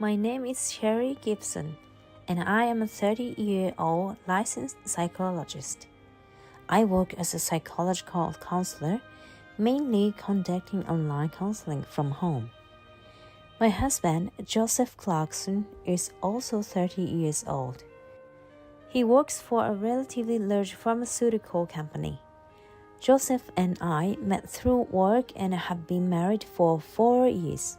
My name is Sherry Gibson, and I am a 30-year-old licensed psychologist. I work as a psychological counselor, mainly conducting online counseling from home. My husband, Joseph Clarkson, is also 30 years old. He works for a relatively large pharmaceutical company. Joseph and I met through work and have been married for 4 years.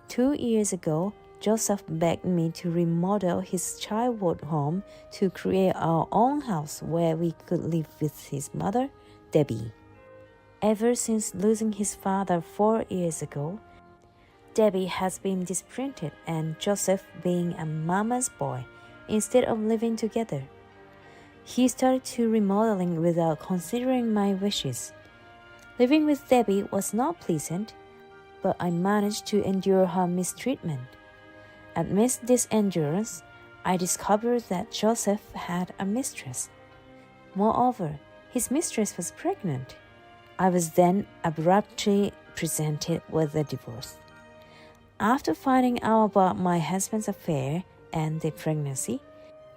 2 years ago, Joseph begged me to remodel his childhood home to create our own house where we could live with his mother, Debbie. Ever since losing his father 4 years ago, Debbie has been disprinted and Joseph being a mama's boy instead of living together. He started to remodeling without considering my wishes. Living with Debbie was not pleasant, but I managed to endure her mistreatment. Amidst this endurance, I discovered that Joseph had a mistress. Moreover, his mistress was pregnant. I was then abruptly presented with a divorce. After finding out about my husband's affair and the pregnancy,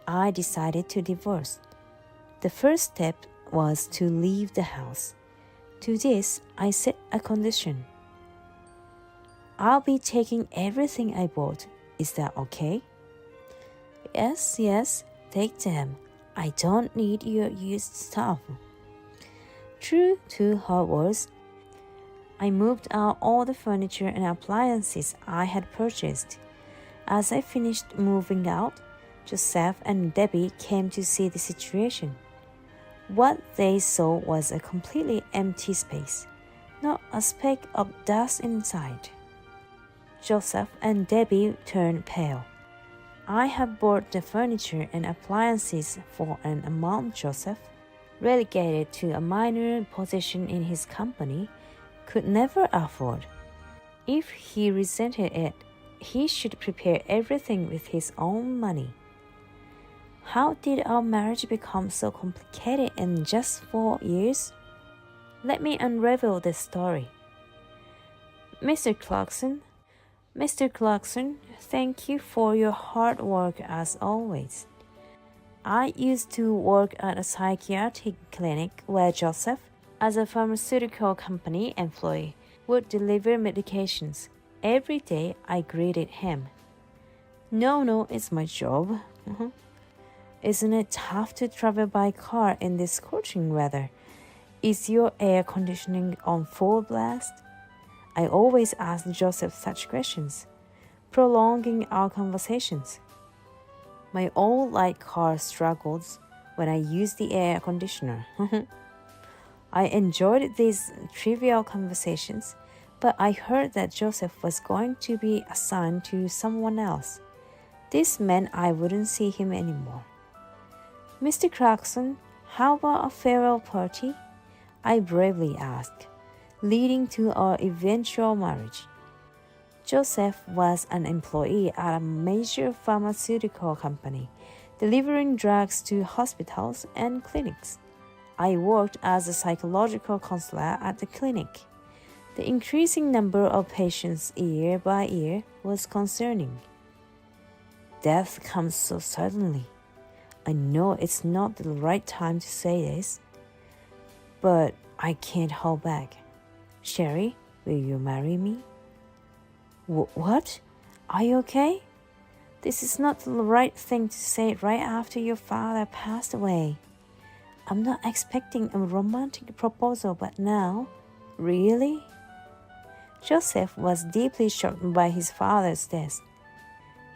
I decided to divorce. The first step was to leave the house. To this, I set a condition. I'll be taking everything I bought. Is that okay? Yes, take them. I don't need your used stuff. True to her words, I moved out all the furniture and appliances I had purchased. As I finished moving out, Joseph and Debbie came to see the situation. What they saw was a completely empty space, not a speck of dust inside. Joseph and Debbie turned pale. I had bought the furniture and appliances for an amount Joseph, relegated to a minor position in his company, could never afford. If he resented it, he should prepare everything with his own money. How did our marriage become so complicated in just 4 years? Let me unravel this story. Mr. Clarkson, thank you for your hard work as always. I used to work at a psychiatric clinic where Joseph, as a pharmaceutical company employee, would deliver medications. Every day I greeted him. No, it's my job. Isn't it tough to travel by car in this scorching weather? Is your air conditioning on full blast? I always asked Joseph such questions, prolonging our conversations. My old light car struggles when I use the air conditioner. I enjoyed these trivial conversations, but I heard that Joseph was going to be assigned to someone else. This meant I wouldn't see him anymore. Mr. Clarkson, how about a farewell party? I bravely asked, leading to our eventual marriage. Joseph was an employee at a major pharmaceutical company, delivering drugs to hospitals and clinics. I worked as a psychological counselor at the clinic. The increasing number of patients year by year was concerning. Death comes so suddenly. I know it's not the right time to say this, but I can't hold back. Sherry, will you marry me? What? Are you okay? This is not the right thing to say right after your father passed away. I'm not expecting a romantic proposal, but now, really? Joseph was deeply shocked by his father's death.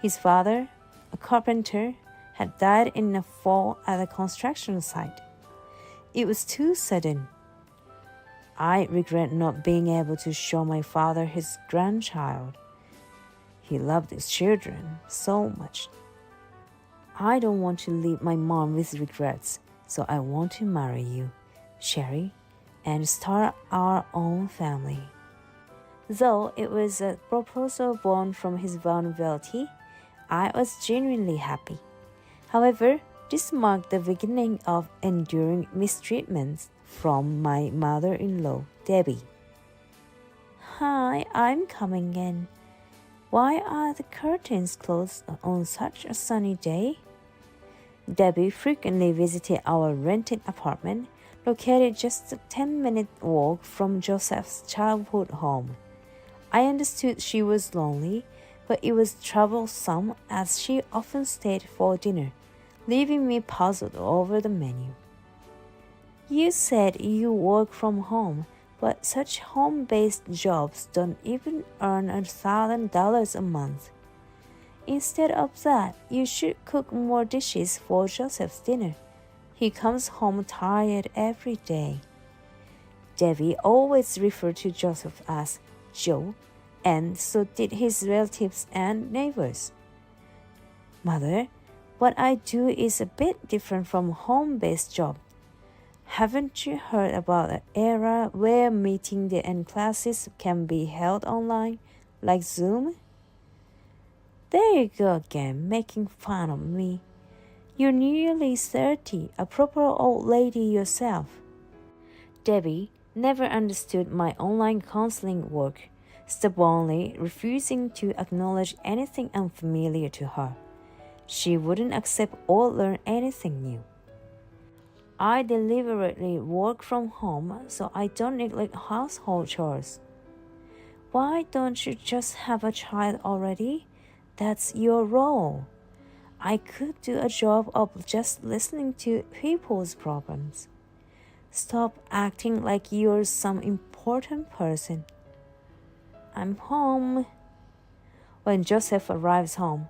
His father, a carpenter, had died in a fall at a construction site. It was too sudden. I regret not being able to show my father his grandchild. He loved his children so much. I don't want to leave my mom with regrets, so I want to marry you, Sherry, and start our own family. Though it was a proposal born from his vulnerability, I was genuinely happy. However, this marked the beginning of enduring mistreatments from my mother-in-law, Debbie. Hi, I'm coming in. Why are the curtains closed on such a sunny day? Debbie frequently visited our rented apartment, located just a 10-minute walk from Joseph's childhood home. I understood she was lonely, but it was troublesome as she often stayed for dinner, leaving me puzzled over the menu. You said you work from home, but such home-based jobs don't even earn $1,000 a month. Instead of that, you should cook more dishes for Joseph's dinner. He comes home tired every day. Debbie always referred to Joseph as Joe, and so did his relatives and neighbors. Mother, what I do is a bit different from home-based job. Haven't you heard about an era where meetings and classes can be held online, like Zoom? There you go again, making fun of me. You're nearly 30, a proper old lady yourself. Debbie never understood my online counseling work, stubbornly refusing to acknowledge anything unfamiliar to her. She wouldn't accept or learn anything new. I deliberately work from home so I don't neglect household chores. Why don't you just have a child already? That's your role. I could do a job of just listening to people's problems. Stop acting like you're some important person. I'm home. When Joseph arrives home,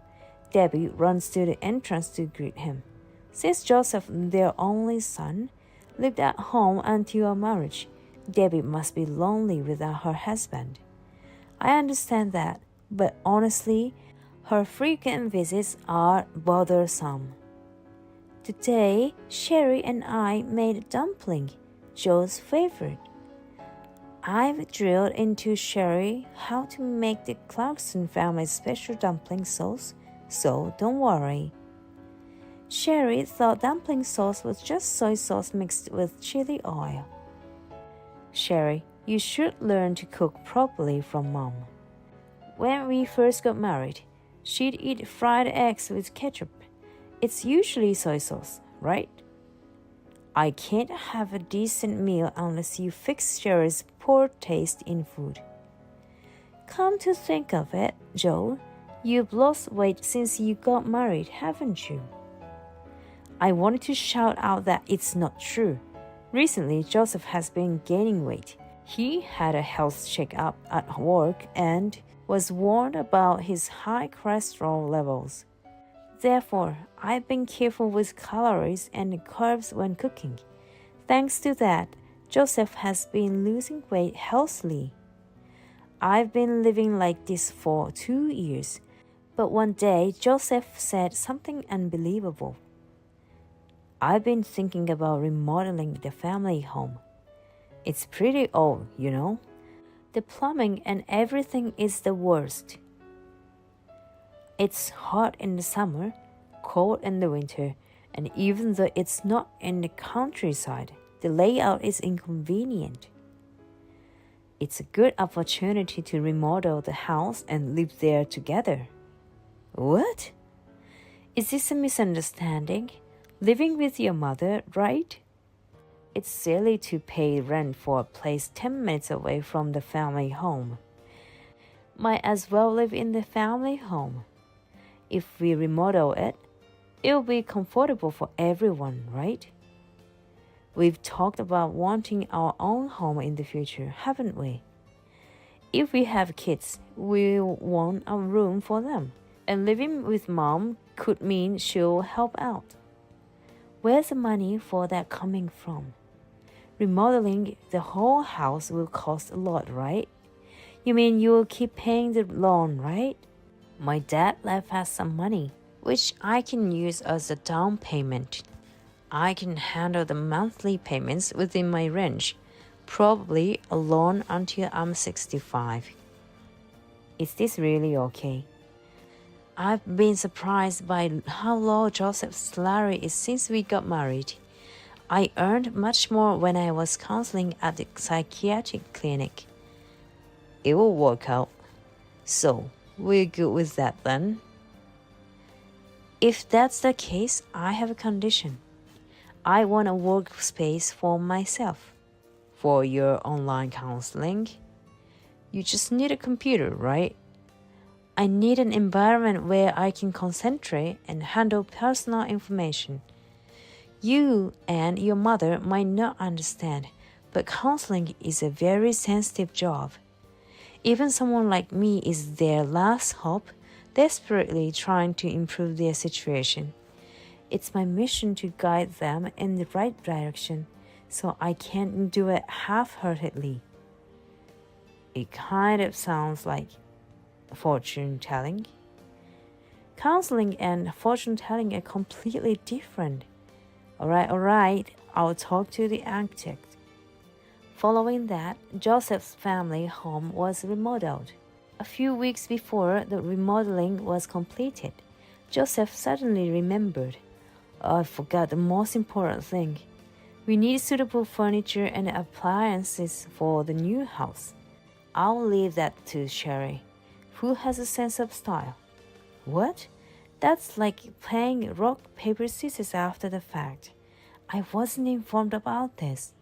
Debbie runs to the entrance to greet him. Since Joseph, their only son, lived at home until our marriage, Debbie must be lonely without her husband. I understand that, but honestly, her frequent visits are bothersome. Today, Sherry and I made dumpling, Joe's favorite. I've drilled into Sherry how to make the Clarkson family's special dumpling sauce, so don't worry. Sherry thought dumpling sauce was just soy sauce mixed with chili oil. Sherry, you should learn to cook properly from Mom. When we first got married, she'd eat fried eggs with ketchup. It's usually soy sauce, right? I can't have a decent meal unless you fix Sherry's poor taste in food. Come to think of it, Joe, you've lost weight since you got married, haven't you? I wanted to shout out that it's not true. Recently, Joseph has been gaining weight. He had a health checkup at work and was warned about his high cholesterol levels. Therefore, I've been careful with calories and carbs when cooking. Thanks to that, Joseph has been losing weight healthily. I've been living like this for 2 years, but one day Joseph said something unbelievable. I've been thinking about remodeling the family home. It's pretty old, you know. The plumbing and everything is the worst. It's hot in the summer, cold in the winter, and even though it's not in the countryside, the layout is inconvenient. It's a good opportunity to remodel the house and live there together. What? Is this a misunderstanding? Living with your mother, right? It's silly to pay rent for a place 10 minutes away from the family home. Might as well live in the family home. If we remodel it, it'll be comfortable for everyone, right? We've talked about wanting our own home in the future, haven't we? If we have kids, we'll want a room for them. And living with Mom could mean she'll help out. Where's the money for that coming from? Remodeling the whole house will cost a lot, right? You mean you'll keep paying the loan, right? My dad left us some money, which I can use as a down payment. I can handle the monthly payments within my range, probably a loan until I'm 65. Is this really okay? I've been surprised by how low Joseph's salary is since we got married. I earned much more when I was counseling at the psychiatric clinic. It will work out. So, We're good with that then. If that's the case, I have a condition. I want a workspace for myself. For your online counseling, you just need a computer, right? I need an environment where I can concentrate and handle personal information. You and your mother might not understand, but counseling is a very sensitive job. Even someone like me is their last hope, desperately trying to improve their situation. It's my mission to guide them in the right direction, so I can't do it half-heartedly. It kind of sounds like fortune telling. Counseling and fortune telling are completely different. All right, I'll talk to the architect. Following that, Joseph's family home was remodeled. A few weeks before the remodeling was completed, Joseph suddenly remembered, I forgot the most important thing. We need suitable furniture and appliances for the new house. I'll leave that to Sherry, who has a sense of style. What? That's like playing rock, paper, scissors after the fact. I wasn't informed about this.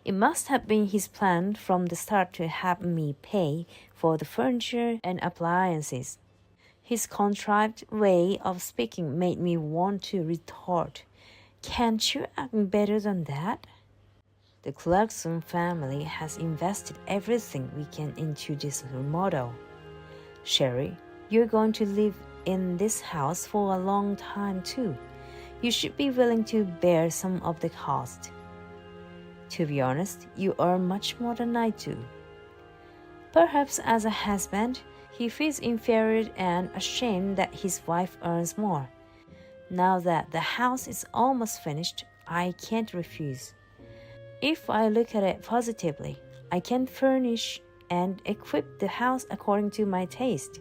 It must have been his plan from the start to have me pay for the furniture and appliances. His contrived way of speaking made me want to retort, Can't you act better than that? The Clarkson family has invested everything we can into this remodel. Sherry, you're going to live in this house for a long time too. You should be willing to bear some of the cost. To be honest, you earn much more than I do. Perhaps as a husband, he feels inferior and ashamed that his wife earns more. Now that the house is almost finished, I can't refuse. If I look at it positively, I can furnish and equip the house according to my taste.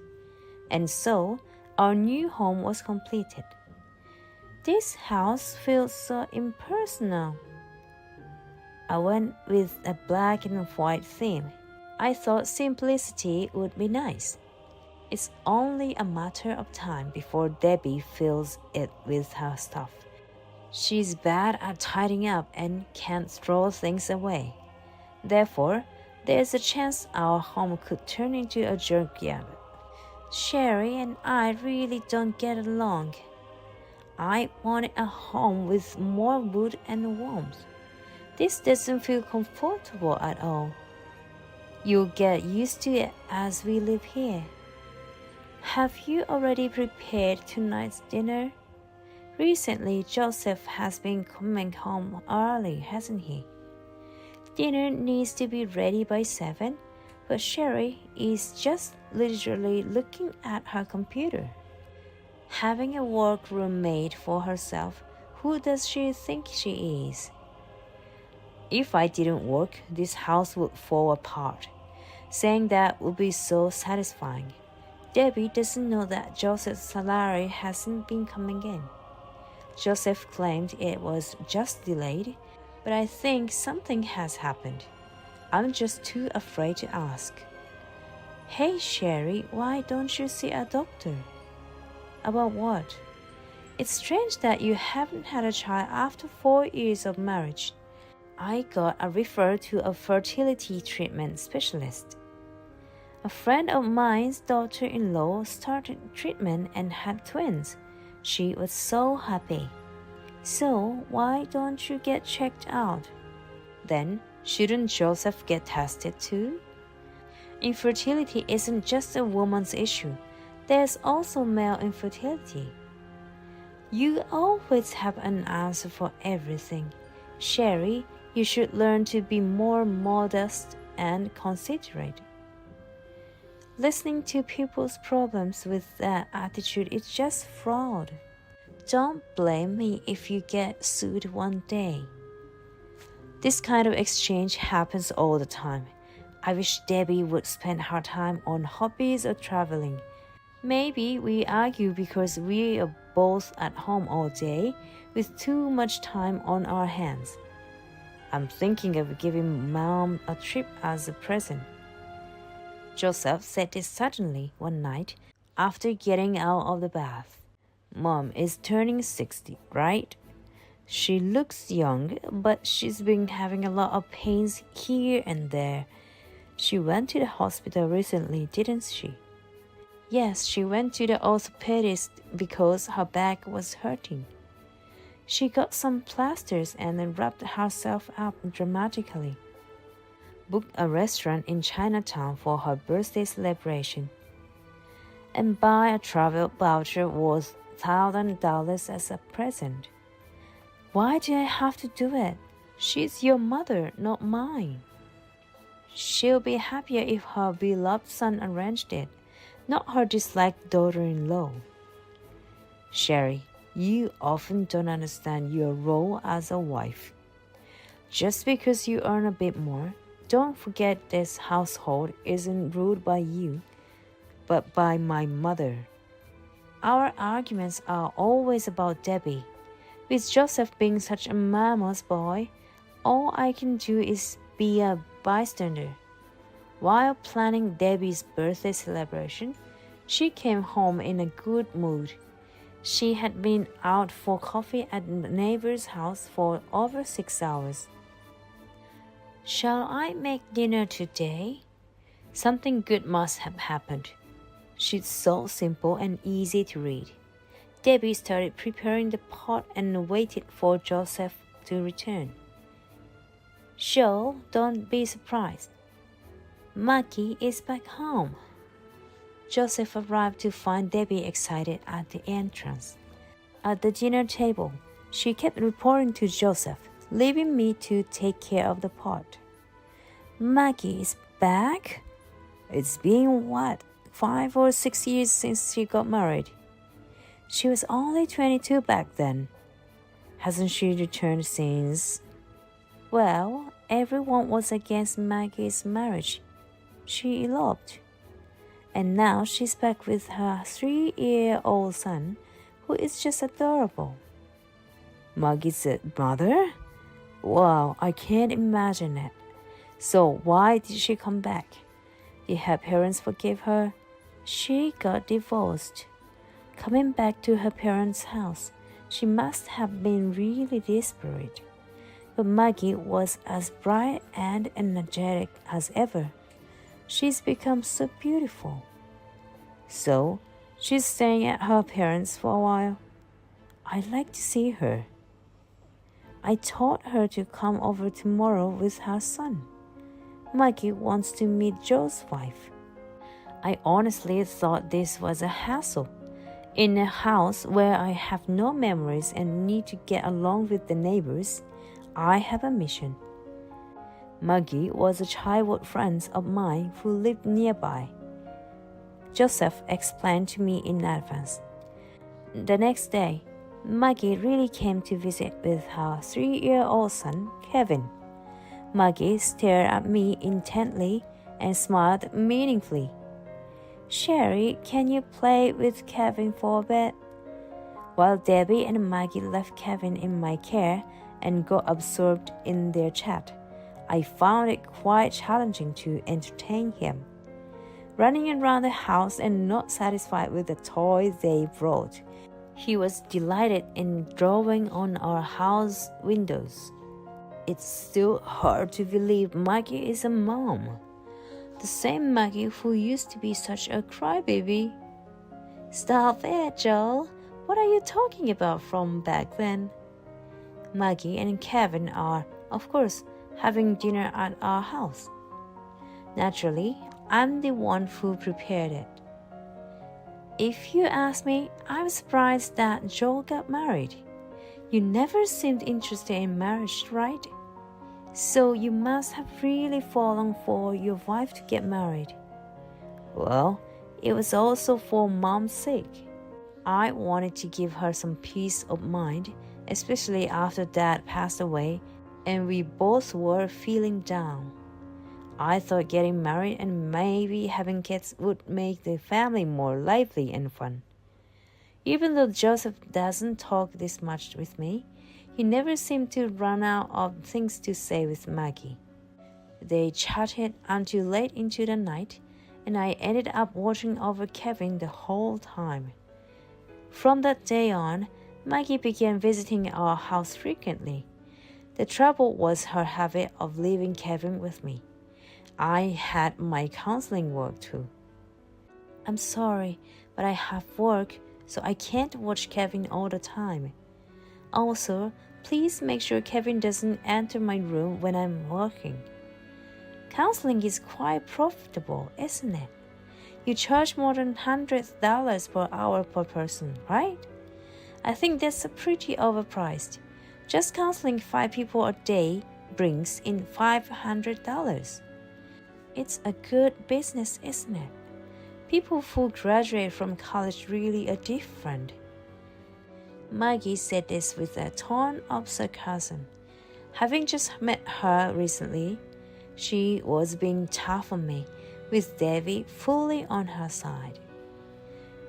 And so, our new home was completed. This house feels so impersonal. I went with a black and white theme. I thought simplicity would be nice. It's only a matter of time before Debbie fills it with her stuff. She's bad at tidying up and can't throw things away. Therefore, there's a chance our home could turn into a junkyard. Sherry and I really don't get along. I wanted a home with more wood and warmth. This doesn't feel comfortable at all. You'll get used to it as we live here. Have you already prepared tonight's dinner? Recently, Joseph has been coming home early, hasn't he? Dinner needs to be ready by 7, but Sherry is just literally looking at her computer. Having a workroom made for herself, who does she think she is? If I didn't work, this house would fall apart. Saying that would be so satisfying. Debbie doesn't know that Joseph's salary hasn't been coming in. Joseph claimed it was just delayed, but I think something has happened. I'm just too afraid to ask. Hey Sherry, why don't you see a doctor? About what? It's strange that you haven't had a child after 4 years of marriage. I got a referral to a fertility treatment specialist. A friend of mine's daughter-in-law started treatment and had twins. She was so happy. So why don't you get checked out? Then, shouldn't Joseph get tested too? Infertility isn't just a woman's issue. There's also male infertility. You always have an answer for everything. Sherry, you should learn to be more modest and considerate. Listening to people's problems with that attitude is just fraud. Don't blame me if you get sued one day. This kind of exchange happens all the time. I wish Debbie would spend her time on hobbies or traveling. Maybe we argue because we are both at home all day with too much time on our hands. I'm thinking of giving Mom a trip as a present. Joseph said this suddenly one night after getting out of the bath. Mom is turning 60, right? She looks young, but she's been having a lot of pains here and there. She went to the hospital recently, didn't she? Yes, she went to the orthopedist because her back was hurting. She got some plasters and then wrapped herself up dramatically. Booked a restaurant in Chinatown for her birthday celebration. And buy a travel voucher worth $1,000 as a present. Why do I have to do it? She's your mother, not mine. She'll be happier if her beloved son arranged it, not her disliked daughter-in-law. Sherry, you often don't understand your role as a wife. Just because you earn a bit more, don't forget this household isn't ruled by you, but by my mother. Our arguments are always about Debbie. With Joseph being such a mama's boy, all I can do is be a bystander. While planning Debbie's birthday celebration, she came home in a good mood. She had been out for coffee at the neighbor's house for over 6 hours. Shall I make dinner today? Something good must have happened. She's so simple and easy to read. Debbie started preparing the pot and waited for Joseph to return. So, don't be surprised. Maggie is back home. Joseph arrived to find Debbie excited at the entrance. At the dinner table, she kept reporting to Joseph, leaving me to take care of the pot. Maggie is back? It's been what, 5 or 6 years since she got married? She was only 22 back then. Hasn't she returned since? Well, everyone was against Maggie's marriage. She eloped. And now she's back with her 3-year-old son, who is just adorable. Maggie's mother? Wow, I can't imagine it. So why did she come back? Did her parents forgive her? She got divorced. Coming back to her parents' house, she must have been really desperate. But Maggie was as bright and energetic as ever. She's become so beautiful. So, she's staying at her parents' for a while. I'd like to see her. I told her to come over tomorrow with her son. Maggie wants to meet Joe's wife. I honestly thought this was a hassle. In a house where I have no memories and need to get along with the neighbors, I have a mission. Maggie was a childhood friend of mine who lived nearby. Joseph explained to me in advance. The next day, Maggie really came to visit with her 3-year-old son, Kevin. Maggie stared at me intently and smiled meaningfully. Sherry, can you play with Kevin for a bit? While Debbie and Maggie left Kevin in my care and got absorbed in their chat, I found it quite challenging to entertain him. Running around the house and not satisfied with the toys they brought, he was delighted in drawing on our house windows. It's still hard to believe Maggie is a mom. The same Maggie who used to be such a crybaby. Stop it, Joel. What are you talking about from back then? Maggie and Kevin are, of course, having dinner at our house. Naturally, I'm the one who prepared it. If you ask me, I'm surprised that Joel got married. You never seemed interested in marriage, right? So you must have really fallen for your wife to get married. Well, it was also for Mom's sake. I wanted to give her some peace of mind, especially after Dad passed away and we both were feeling down. I thought getting married and maybe having kids would make the family more lively and fun. Even though Joseph doesn't talk this much with me, he never seemed to run out of things to say with Maggie. They chatted until late into the night, and I ended up watching over Kevin the whole time. From that day on, Maggie began visiting our house frequently. The trouble was her habit of leaving Kevin with me. I had my counseling work too. I'm sorry, but I have work, so I can't watch Kevin all the time. Also, please make sure Kevin doesn't enter my room when I'm working. Counseling is quite profitable, isn't it? You charge more than $100 per hour per person, right? I think that's pretty overpriced. Just counseling 5 people a day brings in $500. It's a good business, isn't it? People who graduate from college really are different. Maggie said this with a tone of sarcasm. Having just met her recently, she was being tough on me, with Debbie fully on her side.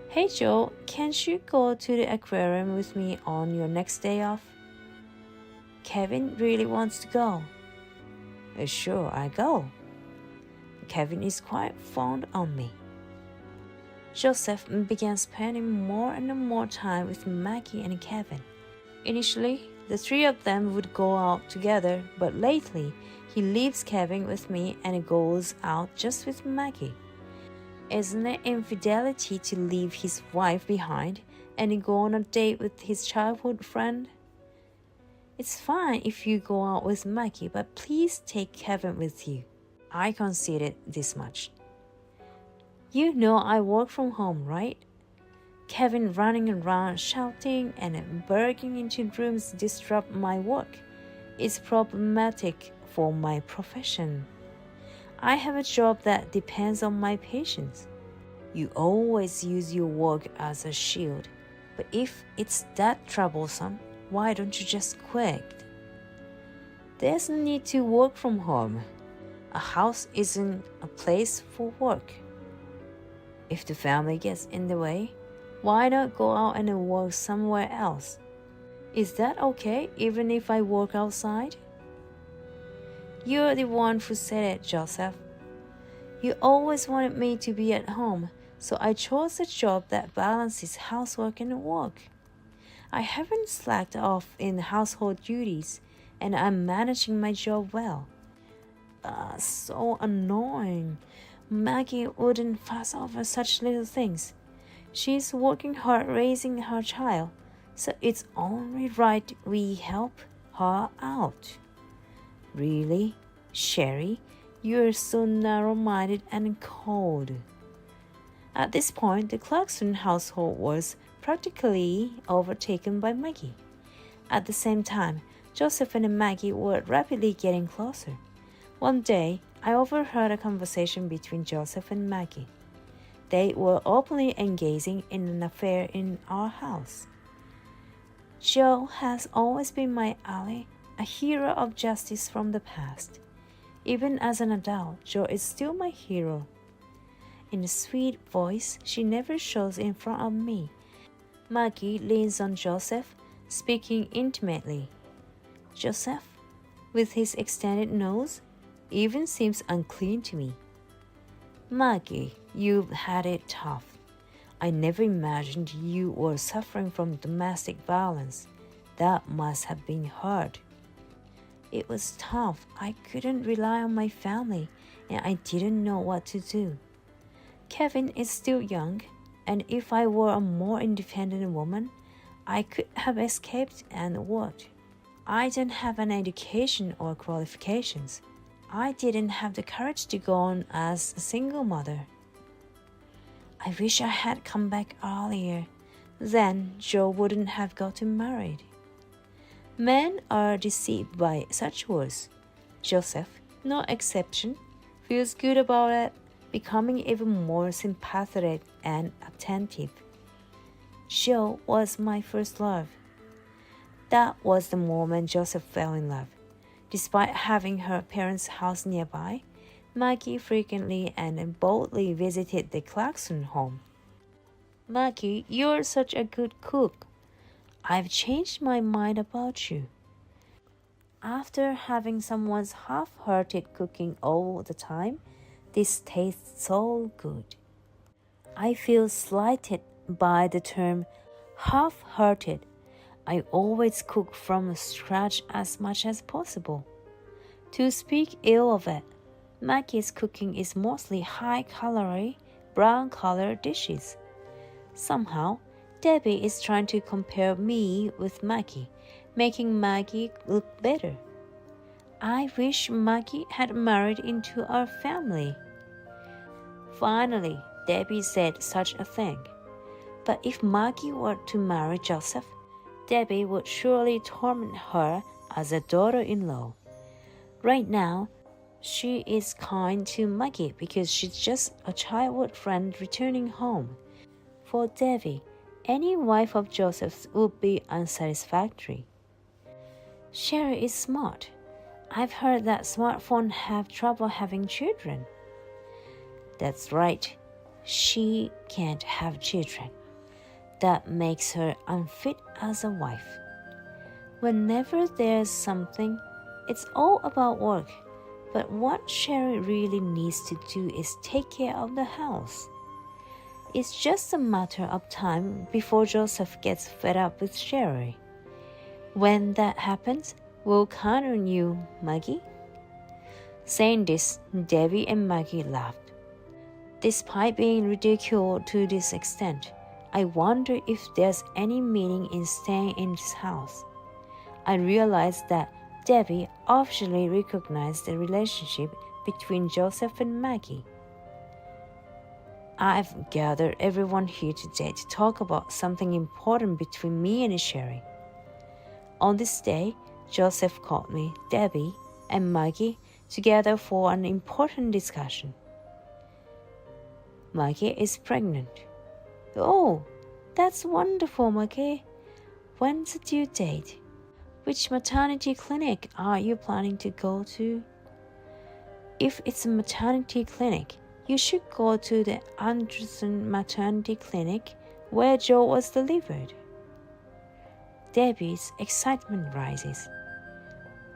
Hey Joe, can't you go to the aquarium with me on your next day off? Kevin really wants to go. Sure, I go. Kevin is quite fond of me. Joseph began spending more and more time with Maggie and Kevin. Initially, the 3 of them would go out together, but lately, he leaves Kevin with me and goes out just with Maggie. Isn't it infidelity to leave his wife behind and go on a date with his childhood friend? It's fine if you go out with Maggie, but please take Kevin with you. I conceded this much. You know I work from home, right? Kevin running around shouting and breaking into rooms disrupt my work. It's problematic for my profession. I have a job that depends on my patients. You always use your work as a shield, but if it's that troublesome, why don't you just quit? There's no need to work from home. A house isn't a place for work. If the family gets in the way, why not go out and work somewhere else? Is that okay even if I work outside? You're the one who said it, Joseph. You always wanted me to be at home, so I chose a job that balances housework and work. I haven't slacked off in household duties, and I'm managing my job well. So annoying. Maggie wouldn't fuss over such little things. She's working hard raising her child, so it's only right we help her out. Really, Sherry, you're so narrow-minded and cold. At this point, the Clarkson household was practically overtaken by Maggie. At the same time, Joseph and Maggie were rapidly getting closer. One day, I overheard a conversation between Joseph and Maggie. They were openly engaging in an affair in our house. Joe has always been my ally, a hero of justice from the past. Even as an adult, Joe is still my hero. In a sweet voice she never shows in front of me, Maggie leans on Joseph, speaking intimately. Joseph, with his extended nose, even seems unclean to me. Maggie, you've had it tough. I never imagined you were suffering from domestic violence. That must have been hard. It was tough. I couldn't rely on my family, and I didn't know what to do. Kevin is still young, and if I were a more independent woman, I could have escaped and worked. I didn't have an education or qualifications. I didn't have the courage to go on as a single mother. I wish I had come back earlier. Then Joe wouldn't have gotten married. Men are deceived by such words. Joseph, no exception, feels good about it, becoming even more sympathetic and attentive. Joe was my first love. That was the moment Joseph fell in love. Despite having her parents' house nearby, Maggie frequently and boldly visited the Clarkson home. Maggie, you're such a good cook. I've changed my mind about you. After having someone's half-hearted cooking all the time, This tastes so good. I feel slighted by the term half-hearted. I always cook from scratch as much as possible. To speak ill of it, Maggie's cooking is mostly high-calorie, brown-color dishes. Somehow, Debbie is trying to compare me with Maggie, making Maggie look better. I wish Maggie had married into our family. Finally, Debbie said such a thing. But if Maggie were to marry Joseph, Debbie would surely torment her as a daughter-in-law. Right now, she is kind to Maggie because she's just a childhood friend returning home. For Debbie, any wife of Joseph's would be unsatisfactory. Sherry is smart. I've heard that smartphones have trouble having children. That's right. She can't have children. That makes her unfit as a wife. Whenever there's something, it's all about work. But what Sherry really needs to do is take care of the house. It's just a matter of time before Joseph gets fed up with Sherry. When that happens, we'll count on you, Maggie. Saying this, Debbie and Maggie laughed. Despite being ridiculed to this extent, I wonder if there's any meaning in staying in this house. I realized that Debbie officially recognized the relationship between Joseph and Maggie. I've gathered everyone here today to talk about something important between me and Sherry. On this day, Joseph called me, Debbie, and Maggie together for an important discussion. Maggie is pregnant. Oh, that's wonderful, Maggie. When's the due date? Which maternity clinic are you planning to go to? If it's a maternity clinic, you should go to the Anderson Maternity Clinic where Joe was delivered. Debbie's excitement rises.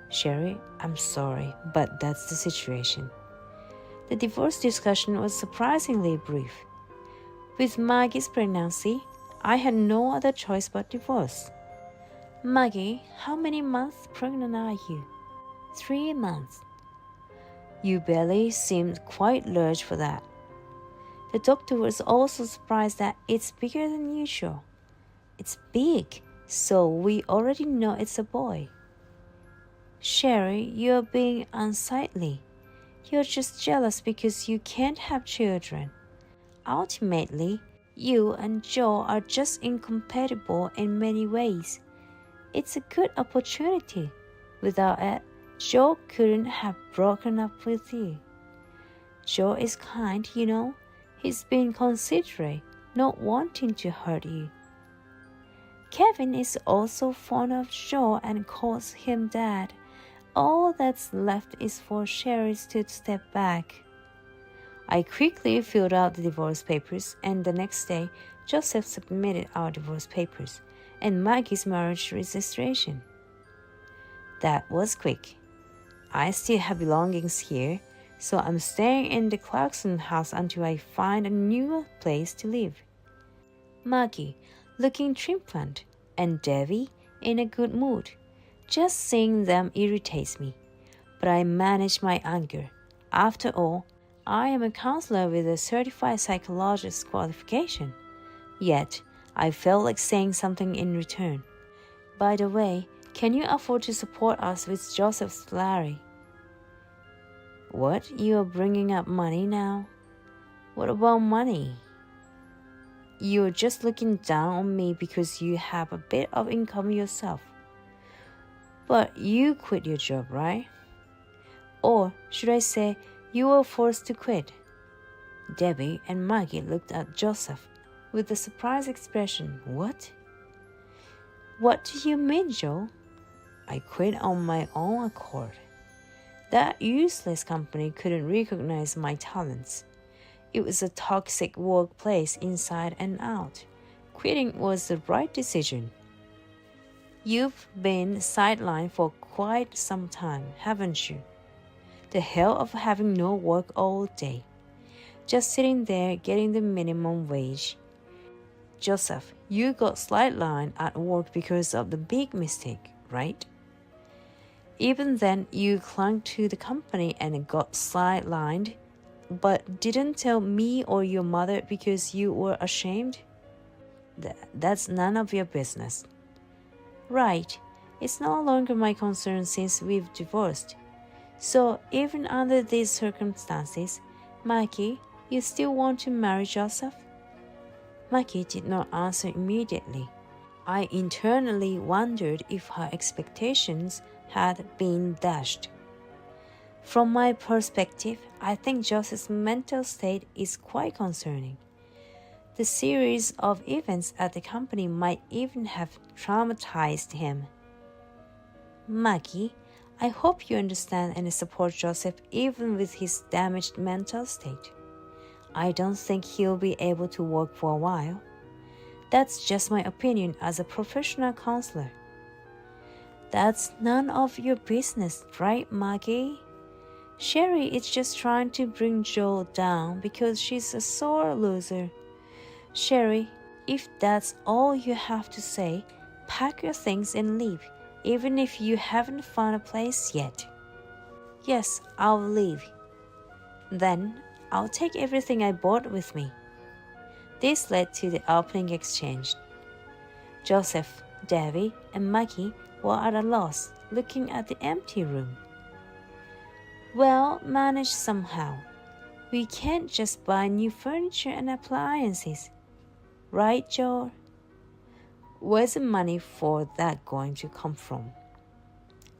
Sherry, I'm sorry, but that's the situation. The divorce discussion was surprisingly brief. With Maggie's pregnancy, I had no other choice but divorce. Maggie, how many months pregnant are you? 3 months. Your belly seemed quite large for that. The doctor was also surprised that it's bigger than usual. It's big, so we already know it's a boy. Sherry, you're being unsightly. You're just jealous because you can't have children. Ultimately, you and Joe are just incompatible in many ways. It's a good opportunity. Without it, Joe couldn't have broken up with you. Joe is kind, you know. He's been considerate, not wanting to hurt you. Kevin is also fond of Joe and calls him Dad. All that's left is for Sherry to step back. I quickly filled out the divorce papers, and the next day, Joseph submitted our divorce papers and Maggie's marriage registration. That was quick. I still have belongings here, so I'm staying in the Clarkson house until I find a new place to live. Maggie, looking triumphant, and Debbie, in a good mood. Just seeing them irritates me, but I manage my anger. After all, I am a counselor with a certified psychologist qualification. Yet, I felt like saying something in return. By the way, can you afford to support us with Joseph's salary? What? You are bringing up money now? What about money? You're just looking down on me because you have a bit of income yourself. But you quit your job, right? Or should I say, you were forced to quit? Debbie and Maggie looked at Joseph with a surprised expression. What? What do you mean, Joe? I quit on my own accord. That useless company couldn't recognize my talents. It was a toxic workplace inside and out. Quitting was the right decision. You've been sidelined for quite some time, haven't you? The hell of having no work all day. just sitting there getting the minimum wage. Joseph, you got sidelined at work because of the big mistake, right? Even then, you clung to the company and got sidelined, but didn't tell me or your mother because you were ashamed? That's none of your business. Right, it's no longer my concern since we've divorced. So, even under these circumstances, Mikey, you still want to marry Joseph? Mikey did not answer immediately. I internally wondered if her expectations had been dashed. From my perspective, I think Joseph's mental state is quite concerning. The series of events at the company might even have traumatized him. Maggie, I hope you understand and support Joseph even with his damaged mental state. I don't think he'll be able to work for a while. That's just my opinion as a professional counselor. That's none of your business, right, Maggie? Sherry is just trying to bring Joe down because she's a sore loser. Sherry, if that's all you have to say, pack your things and leave, even if you haven't found a place yet. Yes, I'll leave. Then I'll take everything I bought with me. This led to the opening exchange. Joseph, Davy, and Maggie were at a loss, looking at the empty room. Well, managed somehow. We can't just buy new furniture and appliances. Right, Joe? Where's the money for that going to come from?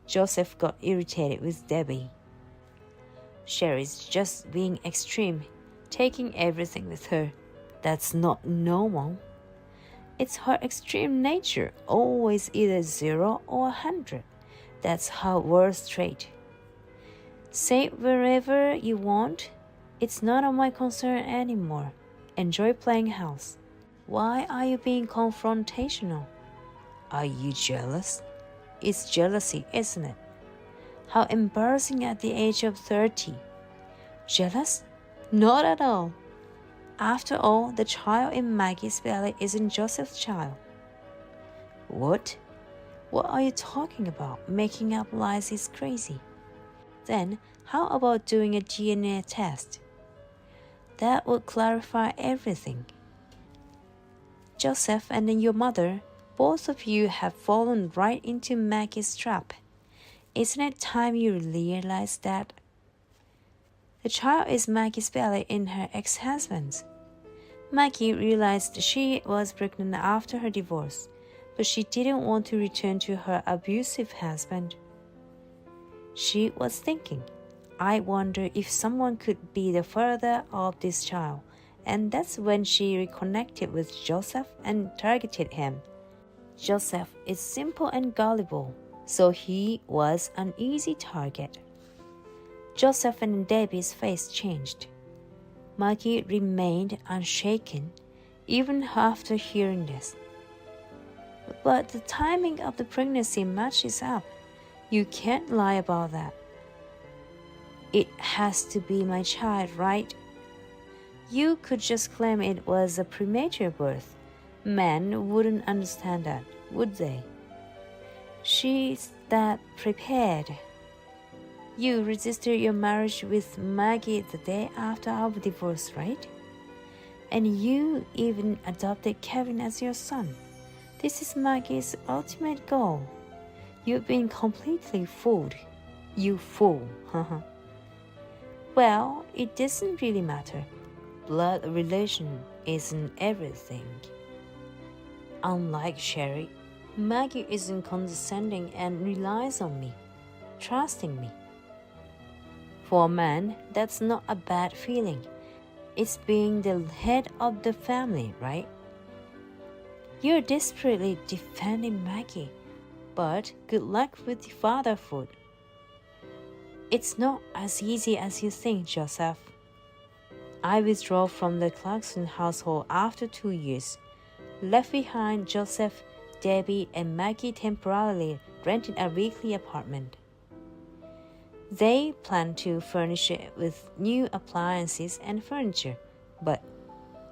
Joseph got irritated with Debbie. Sherry's just being extreme, taking everything with her. That's not normal. It's her extreme nature, always either 0 or 100. That's her worst trait. Say it wherever you want. It's none of my concern anymore. Enjoy playing house. Why are you being confrontational? Are you jealous? It's jealousy, isn't it? How embarrassing at the age of 30. Jealous? Not at all. After all, the child in Maggie's belly isn't Joseph's child. What? What are you talking about? Making up lies is crazy. Then, how about doing a DNA test? That would clarify everything. Joseph and your mother, both of you have fallen right into Maggie's trap. Isn't it time you realize that? The child is Maggie's belly in her ex-husband's. Maggie realized she was pregnant after her divorce, but she didn't want to return to her abusive husband. She was thinking, I wonder if someone could be the father of this child, and that's when she reconnected with Joseph and targeted him. Joseph is simple and gullible, so he was an easy target. Joseph and Debbie's face changed. Maggie remained unshaken even after hearing this. But the timing of the pregnancy matches up. You can't lie about that. It has to be my child, right? You could just claim it was a premature birth. Men wouldn't understand that, would they? She's that prepared. You registered your marriage with Maggie the day after our divorce, right? And you even adopted Kevin as your son. This is Maggie's ultimate goal. You've been completely fooled. You fool, haha. Well, it doesn't really matter. Blood relation isn't everything. Unlike Sherry, Maggie isn't condescending and relies on me, trusting me. For a man, that's not a bad feeling. It's being the head of the family, right? You're desperately defending Maggie, but good luck with the fatherhood. It's not as easy as you think, Joseph. I withdrew from the Clarkson household after 2 years, left behind Joseph, Debbie, and Maggie temporarily renting a weekly apartment. They plan to furnish it with new appliances and furniture, but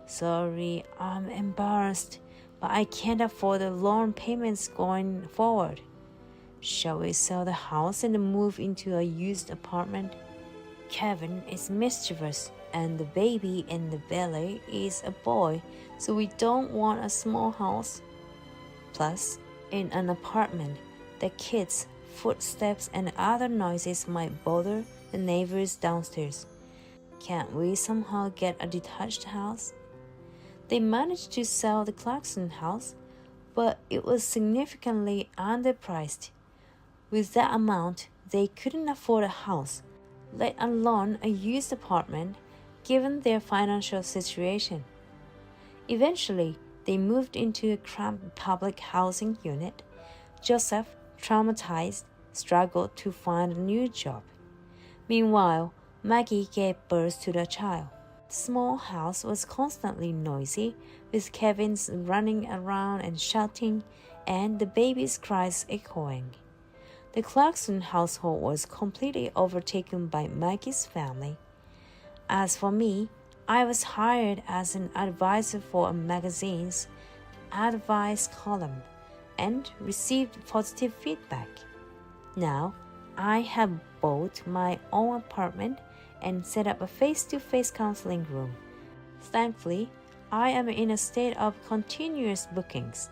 sorry, I'm embarrassed, but I can't afford the loan payments going forward. Shall we sell the house and move into a used apartment? Kevin is mischievous, and the baby in the belly is a boy, so we don't want a small house. Plus, in an apartment, the kids' footsteps and other noises might bother the neighbors downstairs. Can't we somehow get a detached house? They managed to sell the Clarkson house, but it was significantly underpriced. With that amount, they couldn't afford a house, let alone a used apartment, given their financial situation. Eventually, they moved into a cramped public housing unit. Joseph, traumatized, struggled to find a new job. Meanwhile, Maggie gave birth to the child. The small house was constantly noisy, with Kevin's running around and shouting, and the baby's cries echoing. The Clarkson household was completely overtaken by Maggie's family. As for me, I was hired as an advisor for a magazine's advice column and received positive feedback. Now, I have bought my own apartment and set up a face-to-face counseling room. Thankfully, I am in a state of continuous bookings.